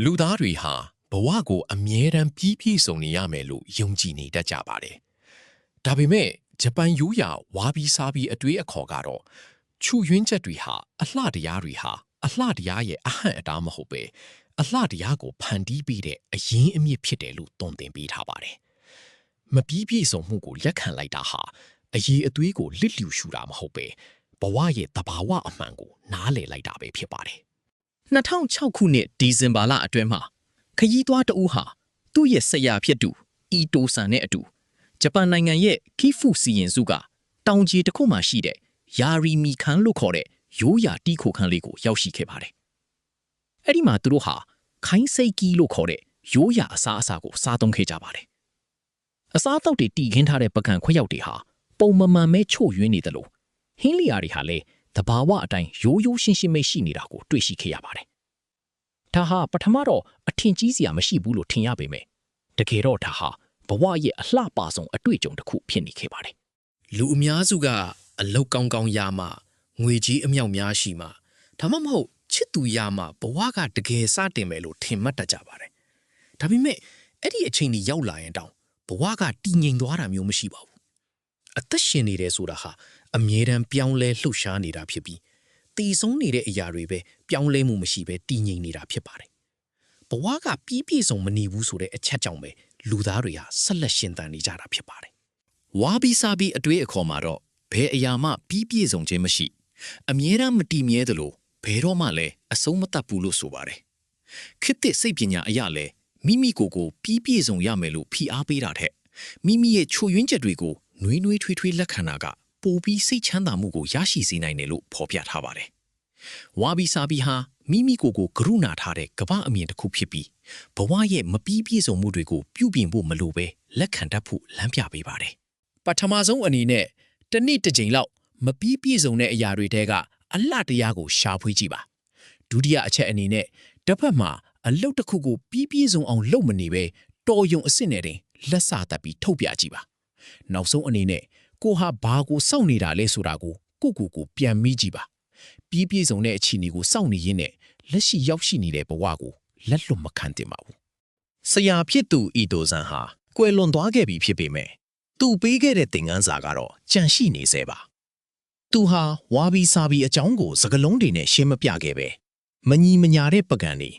လူသားတွေဟာဘဝကိုအမြဲတမ်းပြီးပြည့်စုံနေရမယ်လို့ယုံကြည်နေတတ်ကြပါတယ်။ဒါပေမဲ့ဂျပန်ရိုးရာဝါဘီစာဘီအတွေးအခေါ်ကတော့ချူယွင်းချက်တွေဟာအလှတရားတွေဟာအလှတရားရဲ့အဟန့်အတားမဟုတ်ပဲအလှတရားကိုဖန်တီးပေးတဲ့အရင်းအမြစ်ဖြစ်တယ်လို့သွန်သင်ပေးထားပါတယ်။မပြီးပြည့်စုံမှုကိုလက်ခံလိုက်တာဟာအရေးအသွေးကိုလစ်လျူရှုတာမဟုတ်ပဲဘဝရဲ့သဘာဝအမှန်ကိုနားလည်လိုက်တာပဲဖြစ်ပါတယ်2006ခုနှစ်ဒီဇင်ဘာလအတွင်းမှာခရီးသွားတဦးဟာသူ့ရဲ့ဆရာဖြစ်သူအီတိုဆန်နဲ့အတူဂျပန်နိုင်ငံရဲ့ခီဖူစီရင်စုကတောင်ကြီးတစ်ခုမှရှိတဲ့ယာရီမီခန်လို့ခေါ်တဲ့ရိုးရာတီးခိုခန်းလေးကိုရောက်ရှိခဲ့ပါတယ်။အဲ့ဒီမှာသူတို့ဟာခိုင်းစိတ်ကီလို့ခေါ်တဲ့ရိုးရာအစားအစာကိုစားသုံးခဲ့ကြပါတယ်။အစားအသောက်တွေတီခင်းထားတဲ့ပကံခွက်ရောက်တွေဟာပုံမမှန်မဲချို့ယွင်းနေတယ်လို့ဟင်းလျာတွေဟာလည်းတဘာဝအတိုင်းရိုးရိုးရှင်းရှင်းပဲရှိနေတာကိုတွေ့ရှိခဲ့ရပါတယ်။ဒါဟာပထမတော့အထင်ကြီးစရာမရှိဘူးလို့ထင်ရပေမဲ့တကယ်တော့ဒါဟာဘဝရဲ့အလှပဆုံးအတွေ့အကြုံတစ်ခုဖြစ်နေခဲ့ပါတယ်။လူအများစုကအလောက်ကောင်းကောင်းရမှငွေကြီးအမြောက်များရှိမှဒါမှမဟုတ်ချစ်သူရမှဘဝကတကယ်စတင်မယ်လို့ထင်မှတ်တတ်ကြပါတယ်။ဒါပေမဲ့အဲ့ဒီအချိန်ကြီးရောက်လာရင်တောင်ဘဝကတည်ငြိမ်သွားတာမျိုးမရှိပါဘူး။အသက်ရှင်နေတယ်ဆိုတာဟာအမြဲတမ်းပြောင်းလဲလှုပ်ရှားနေတာဖြစ်ပြီးတည်ဆုံးနေတဲ့အရာတွေပဲပြောင်းလဲမှုမရှိပဲတည်ငြိမ်နေတာဖြစ်ပါတယ်။ဘဝကပြည့်စုံမနေဘူးဆိုတဲ့အချက်ကြောင့်ပဲလူသားတွေဟာဆက်လက်ရှင်သန်နေကြတာဖြစ်ပါတယ်။ဝါဘီစာဘီအတွေးအခေါ်မှာတော့ဘယ်အရာမှပြည့်စုံခြင်းမရှိအမြဲတမ်းမတည်မြဲသလိုဘယ်တော့မှလည်းအဆုံးမတတ်ဘူးလို့ဆိုပါတယ်။ခေတ်သစ်စိတ်ပညာအရာလည်းမိမိကိုယ်ကိုပြည့်စုံရမယ်လို့ဖိအားပေးတာထက်မိမိရဲ့ချို့ယွင်းချက်တွေကိုနှွေးနှွေးထွေးထွေးလက်ခံတာကပိုပြီးစိတ်ချမ်းသာမှုကိုရရှိစေနိုင်တယ်လို့ဖော်ပြထားပါတယ်။ဝါဘီစာဘီဟာမိမိကိုယ်ကိုကရုဏာထားတဲ့ကမ္ဘာအမြင်တစ်ခုဖြစ်ပြီးဘဝရဲ့မပြည့်စုံမှုတွေကိုပြုပြင်ဖို့မလိုပဲလက်ခံတတ်ဖို့လမ်းပြပေးပါတယ်။ပထမဆုံးအနေနဲ့တစ်နေ့တစ်ကြိမ်လောက်မပြည့်စုံတဲ့အရာတွေတဲကအလှတရားကိုရှာဖွေကြည့်ပါ။ဒုတိယအချက်အနေနဲ့တစ်ဖက်မှာအလုတ်တစ်ခုကိုပြည့်စုံအောင်လုပ်မနေပဲတော်ယုံအစ်စ်နဲ့တင်လက်စတတ်ပြီးထုတ်ပြကြည့်ပါ။နောက်ဆုံးအနေနဲ့ကိုဟာဘာကိုစောင့်နေတာလဲဆိုတာကိုကိုပြန်မိကြည့်ပါပြည့်စုံတဲ့အခြေအနေကိုစောင့်နေရင်းနဲ့လက်ရှိရောက်ရှိနေတဲ့ဘဝကိုလက်လွတ်မခံသင့်ပါဘူးဆရာဖြစ်သူအီတိုဆန်ဟာကွယ်လွန်သွားခဲ့ပြီဖြစ်ပေမဲ့သူပေးခဲ့တဲ့သင်ခန်းစာကတော့ကြန့်ရှိနေသေးပါသူဟာဝါဘီစာဘီအကြောင်းကိုစကလုံးတွေနဲ့ရှင်းမပြခဲ့ပဲမညီမညာတဲ့ပကံတွေ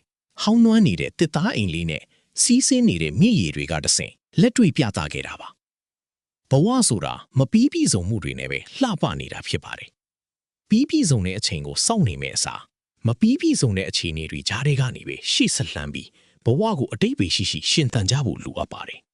ဟောင်းနွမ်းနေတဲ့တစ်သားအိမ်လေးနဲ့စီးဆင်းနေတဲ့မြည်ရည်တွေကတဆင့်လက်တွေ့ပြသခဲ့တာပါဘဝဆိုတာမပြီးပြည့်စုံမှုတွေနဲ့ပဲလှပနေတာဖြစ်ပါတယ်။ပြီးပြည့်စုံတဲ့အချိန်ကိုစောင့်နေမယ့်အစားမပြီးပြည့်စုံတဲ့အခြေအနေတွေကြားထဲကနေပဲရှေ့ဆက်လှမ်းပြီးဘဝကိုအတိတ်ပဲရှိရှင်သန်ကြဖို့လိုအပ်ပါတယ်